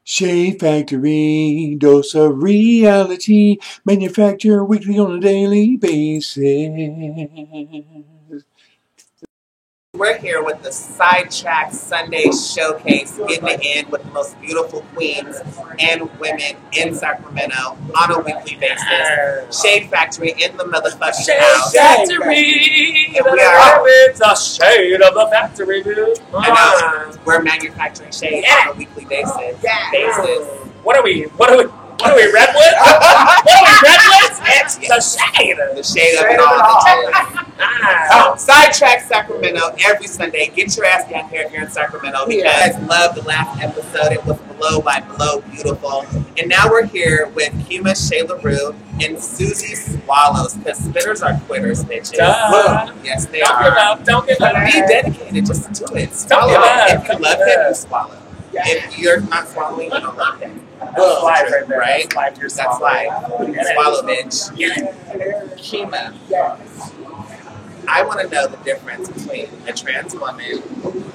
Shade Factory, dose of reality, manufacture weekly on a daily basis. We're here with the Sidetrack Sunday Showcase, getting it in with the most beautiful queens and women in Sacramento on a weekly basis. Shade Factory in the motherfucking Shade house. Factory, And we are. it's a shade of the factory. I know. We're manufacturing shade on a weekly basis. What are we? Redwoods? What are we, Redwoods? It's the shade. The shade of it all. Sidetrack Sacramento every Sunday. Get your ass down here if you're in Sacramento. Because I loved the last episode. It was blow by blow beautiful. And now we're here with Kima Shayla Rue and Susie Swallows. Because spitters are quitters, bitches. Yes, they are. Don't give up. Be dedicated. Just do it. Swallow. If you love him, you swallow. If you're not swallowing, you don't love him. That's life right there. Right? That's life. Swallow, bitch. Kima. I want to know the difference between a trans woman,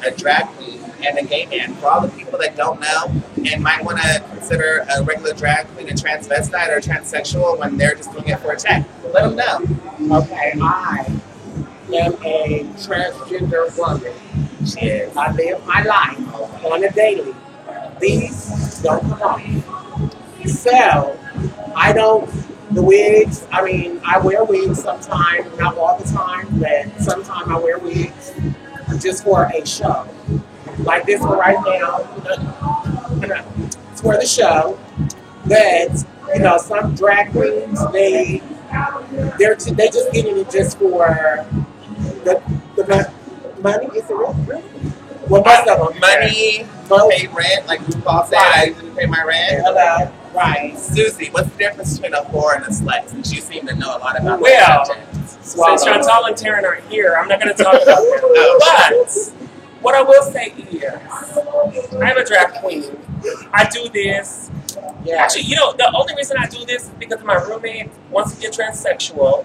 a drag queen, and a gay man. For all the people that don't know and might want to consider a regular drag queen a transvestite or transsexual when they're just doing it for a check, let them know. Okay, I am a transgender woman. I live my life on a daily. These don't come off. So, I don't, the wigs, I mean, I wear wigs sometimes, not all the time, but sometimes I wear wigs just for a show. Like this one right now, it's for the show. But, you know, some drag queens, they just getting it just for the money. Is it real? Well, most of them. Money, pay rent, like Paul said, I usually pay my rent. Hello. Right. Susie, what's the difference between a whore and a slut? Since you seem to know a lot about that. Since Chantal and Taryn are here, I'm not going to talk about them. But what I will say is, I'm a drag queen. I do this. Yeah. Actually, you know, the only reason I do this is because my roommate wants to get transsexual,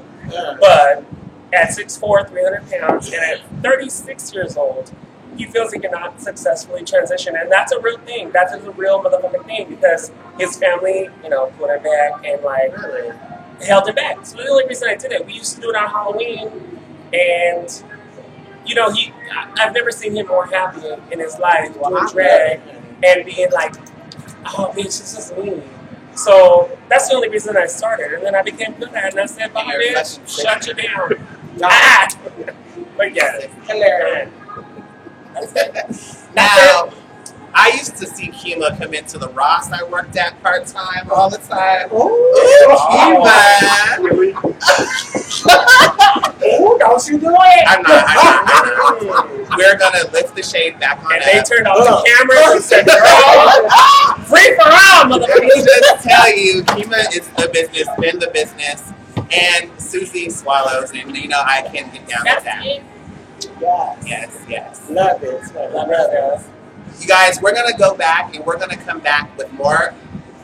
but at 6'4", 300 pounds, and at 36 years old, he feels he cannot successfully transition. And that's a real thing. That is a real motherfucking thing because his family, you know, put him back and, like, held him back. So the only reason I did it, we used to do it on Halloween, and, you know, I've never seen him more happy in his life doing drag and being like, oh, bitch, this is me. So that's the only reason I started. And then I became good at it, and I said, bye, bitch, shut you down. But yeah, hilarious. Now, I used to see Kima come into the Ross I worked at part-time all the time. Kima! Don't you do it! I'm not. We're going to lift the shade back on. And they turned off the camera and said, girl, free for all, motherfucker. Let me just tell you, Kima is the business, been the business, and Susie Swallows, and you know I can get down with that. Yes. Love it. Love it. You guys, we're going to go back and we're going to come back with more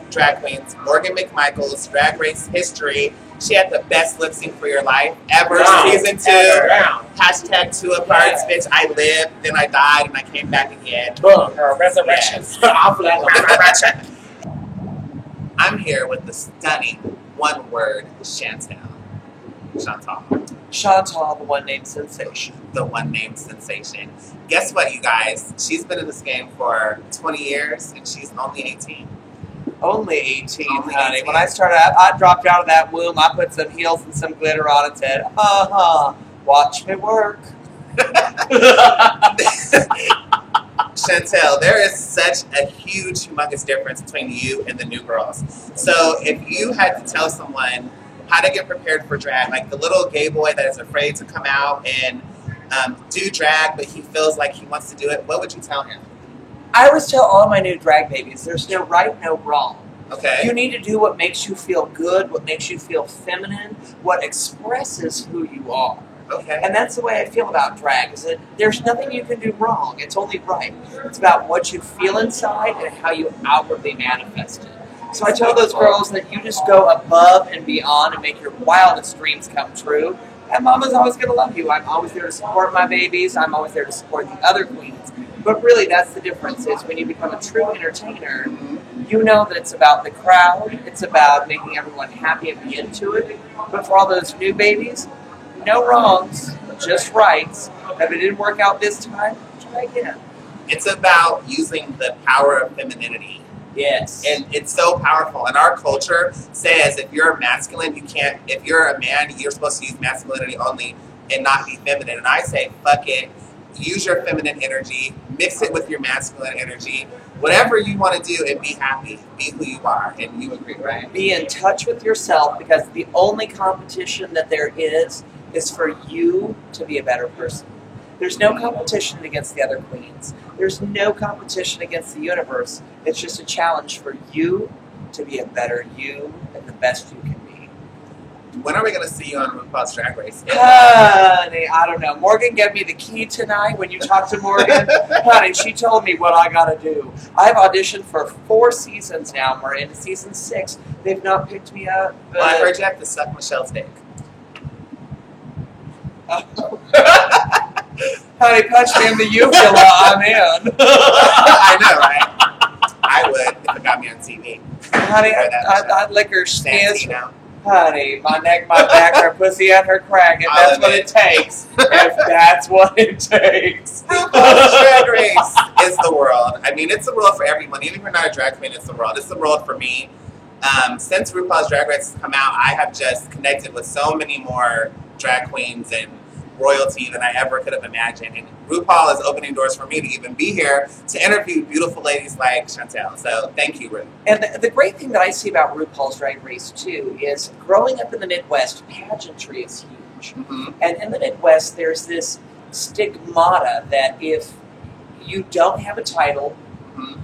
drag queens. Morgan McMichael's Drag Race History. She had the best lip sync for your life ever. Season 2. Hashtag 2 parts. Bitch, I lived, then I died, and I came back again. Boom. Resurrection. I'm here with the stunning one-word Chantal. Chantal, the one-named sensation. The one-named sensation. Guess what, you guys? She's been in this game for 20 years, and she's only 18. Only 18, honey. 18. When I started out, I dropped out of that womb. I put some heels and some glitter on and said, watch me work. Chantel, there is such a huge, humongous difference between you and the new girls. So if you had to tell someone how to get prepared for drag, like the little gay boy that is afraid to come out and do drag, but he feels like he wants to do it, what would you tell him? I always tell all my new drag babies, there's no right, no wrong. Okay. You need to do what makes you feel good, what makes you feel feminine, what expresses who you are. Okay. And that's the way I feel about drag, is that there's nothing you can do wrong. It's only right. It's about what you feel inside and how you outwardly manifest it. So I tell those girls that you just go above and beyond and make your wildest dreams come true. And Mama's always going to love you. I'm always there to support my babies. I'm always there to support the other queens. But really, that's the difference, is when you become a true entertainer, you know that it's about the crowd, it's about making everyone happy and be into it. But for all those new babies, no wrongs, just rights. If it didn't work out this time, try again. It's about using the power of femininity. Yes. And it's so powerful. And our culture says if you're masculine, you can't, if you're a man, you're supposed to use masculinity only and not be feminine. And I say, fuck it. Use your feminine energy, mix it with your masculine energy, whatever you want to do, and be happy. Be who you are. And you agree, right? Be in touch with yourself, because the only competition that there is for you to be a better person. There's no competition against the other queens. There's no competition against the universe. It's just a challenge for you to be a better you and the best you can be. When are we going to see you on RuPaul's Drag Race? Honey, I don't know. Morgan gave me the key tonight. When you talked to Morgan, honey, she told me what I got to do. I've auditioned for 4 seasons now, and we're into season 6. They've not picked me up. Well, I heard you have to suck Michelle's dick. Honey, punch me in the uvula, I'm in. I know, right? I would if it got me on TV. Honey, I'd lick her skin. Now. Honey, my neck, my back, her pussy, and her crack, if that's what it takes. If that's what it takes. RuPaul's Drag Race is the world. I mean, it's the world for everyone. Even if you're not a drag queen, it's the world. It's the world for me. Since RuPaul's Drag Race has come out, I have just connected with so many more drag queens and royalty than I ever could have imagined. And RuPaul is opening doors for me to even be here to interview beautiful ladies like Chantel. So thank you, Ru. And the great thing that I see about RuPaul's Drag Race, too, is growing up in the Midwest, pageantry is huge. Mm-hmm. And in the Midwest, there's this stigmata that if you don't have a title,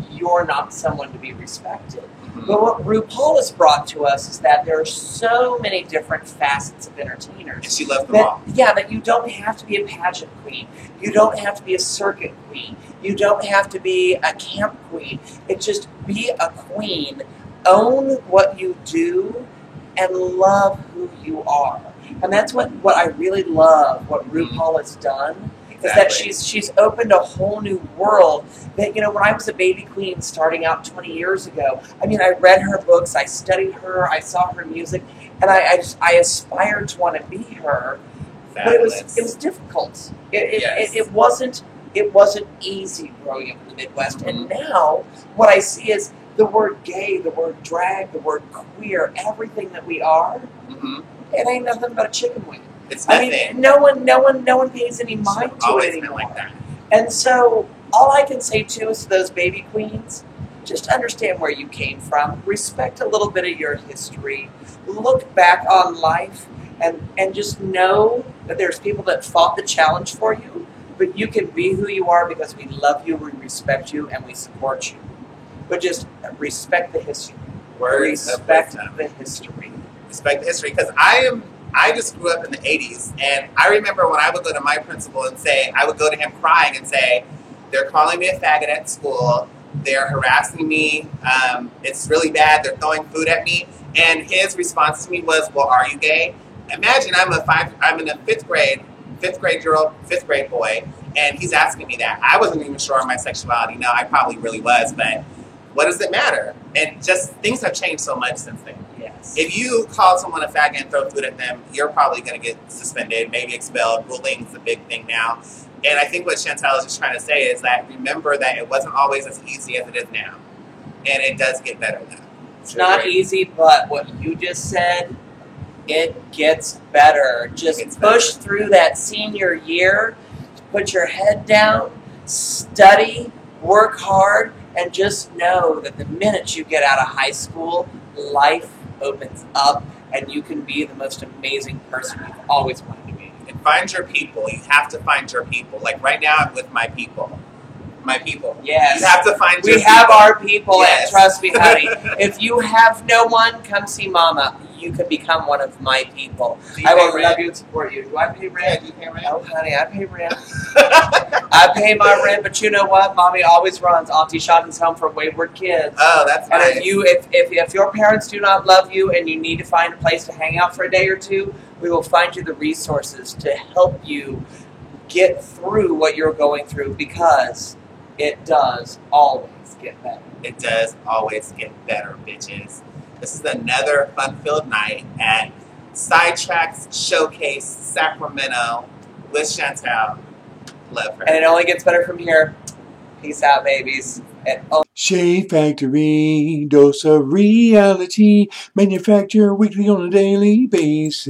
you're not someone to be respected. But what RuPaul has brought to us is that there are so many different facets of entertainers. And she loves them all. Yeah, that you don't have to be a pageant queen. You don't have to be a circuit queen. You don't have to be a camp queen. It's just be a queen, own what you do, and love who you are. And that's what I really love, what RuPaul has done. Is that she's opened a whole new world that, when I was a baby queen starting out 20 years ago, I mean, I read her books, I studied her, I saw her music, and I aspired to want to be her. Fabulous. But it was difficult. Yes. It wasn't easy growing up in the Midwest. And now what I see is the word gay, the word drag, the word queer, everything that we are, it ain't nothing but a chicken wing. It's nothing. I mean, no one pays any mind to it always anymore. been like that. And so, all I can say too is to those baby queens, just understand where you came from, respect a little bit of your history, look back on life, and just know that there's people that fought the challenge for you, but you can be who you are because we love you, we respect you, and we support you. But just respect the history. Respect the history. Respect the history, because I just grew up in the 80s, and I remember when I would go to my principal and say, I would go to him crying and say, they're calling me a faggot at school, they're harassing me, it's really bad, they're throwing food at me, and his response to me was, well, are you gay? Imagine I'm in a fifth grade boy, and he's asking me that. I wasn't even sure of my sexuality. No, I probably really was, but what does it matter? And just things have changed so much since then. Yes. If you call someone a faggot and throw food at them, you're probably going to get suspended, maybe expelled. Bullying is a big thing now. And I think what Chantel is just trying to say is that remember that it wasn't always as easy as it is now. And it does get better now. It's not easy, but what you just said, it gets better. Just push through that senior year, put your head down, study, work hard, and just know that the minute you get out of high school, life opens up and you can be the most amazing person you've always wanted to be. And find your people. You have to find your people. Like right now, I'm with my people. My people. Yes. You have to find your people. We have our people, Yes. and trust me, honey, if you have no one, come see Mama. You can become one of my people. Do you I pay will rent? love you and support you. Do I pay rent? Yeah, do you pay rent? Oh, honey, I pay rent. I pay my rent, but you know what? Mommy always runs Auntie Shotton's Home for Wayward Kids. Oh, that's And nice. if your parents do not love you and you need to find a place to hang out for a day or two, we will find you the resources to help you get through what you're going through, because it does always get better. It does always get better, bitches. This is another fun-filled night at Sidetracks Showcase Sacramento with Chantel. Love her. And it only gets better from here. Peace out, babies. And Shade Factory, dose of reality, manufacture weekly on a daily basis.